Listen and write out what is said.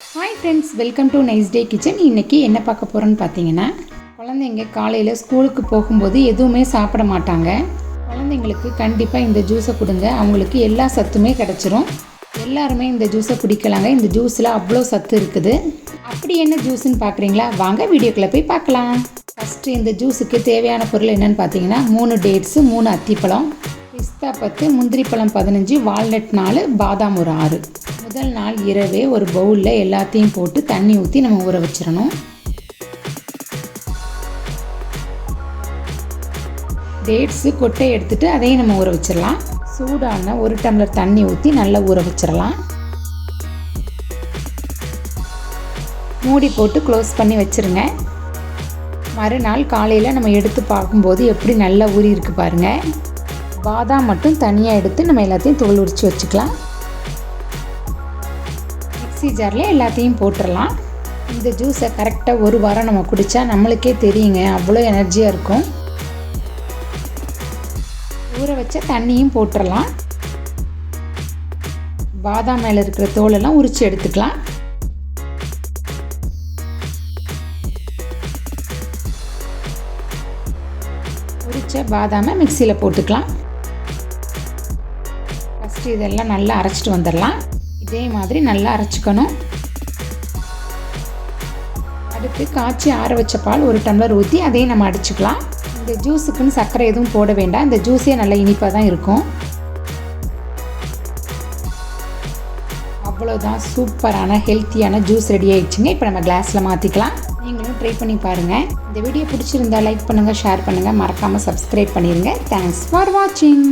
Hi friends, welcome to Nice Tea Kitchen. இன்றைக்கி என்ன பார்க்க போகிறோன்னு பார்த்தீங்கன்னா, குழந்தைங்க காலையில் ஸ்கூலுக்கு போகும்போது எதுவுமே சாப்பிட மாட்டாங்க. குழந்தைங்களுக்கு கண்டிப்பாக இந்த ஜூஸை கொடுங்க, அவங்களுக்கு எல்லா சத்துமே கிடச்சிரும். எல்லாருமே இந்த ஜூஸை குடிக்கலாங்க. இந்த ஜூஸில் அவ்வளோ சத்து இருக்குது. அப்படி என்ன ஜூஸுன்னு பார்க்குறீங்களா? வாங்க வீடியோக்குள்ளே போய் பார்க்கலாம். ஃபஸ்ட்டு இந்த ஜூஸுக்கு தேவையான பொருள் என்னென்னு பார்த்தீங்கன்னா, 3 டேட்ஸு, 3 அத்திப்பழம், பிஸ்தா 10, முந்திரி பழம் 15, வால்நட் 4, பாதாம் ஒரு 6. முதல் நாள் இரவே ஒரு பவுலில் எல்லாத்தையும் போட்டு தண்ணி ஊற்றி நம்ம ஊற வச்சிடணும். டேட்ஸு கொட்டை எடுத்துகிட்டு அதையும் நம்ம ஊற வச்சிடலாம். சூடான 1 டம்ளர் தண்ணி ஊற்றி நல்லா ஊற வச்சிடலாம். மூடி போட்டு க்ளோஸ் பண்ணி வச்சுருங்க. மறுநாள் காலையில் நம்ம எடுத்து பார்க்கும்போது எப்படி நல்லா ஊறி இருக்கு பாருங்கள். பாதாம் மட்டும் தனியாக எடுத்து நம்ம எல்லாத்தையும் தோல் உரித்து வச்சுக்கலாம். மிக்ஸி ஜாரில் எல்லாத்தையும் போட்டுடலாம். இந்த ஜூஸை கரெக்டாக 1 வாரம் நம்ம குடித்தா நம்மளுக்கே தெரியுங்க, அவ்வளோ எனர்ஜியாக இருக்கும். ஊற வச்ச தண்ணியும் போட்டுடலாம். பாதாம் மேலே இருக்கிற தோலெல்லாம் உரித்து எடுத்துக்கலாம். உரித்த பாதாமை மிக்சியில் போட்டுக்கலாம். ஃபஸ்ட்டு இதெல்லாம் நல்லா அரைச்சிட்டு வந்துடலாம். இதே மாதிரி நல்லா அரைச்சிக்கணும். அடுத்து காய்ச்சி ஆற வச்ச பால் 1 டம்ளர் ஊற்றி அதையும் நம்ம அடிச்சுக்கலாம். இந்த ஜூஸுக்குன்னு சர்க்கரை எதுவும் போட வேண்டாம். இந்த ஜூஸே நல்லா இனிப்பாக தான் இருக்கும். அவ்வளோதான், சூப்பரான ஹெல்த்தியான ஜூஸ் ரெடி ஆகிடுச்சுங்க. இப்போ நம்ம கிளாஸில் மாற்றிக்கலாம். நீங்களும் ட்ரை பண்ணி பாருங்கள். இந்த வீடியோ பிடிச்சிருந்தா லைக் பண்ணுங்கள், ஷேர் பண்ணுங்கள், மறக்காமல் சப்ஸ்கிரைப் பண்ணிடுங்க. தேங்க்ஸ் ஃபார் வாட்சிங்.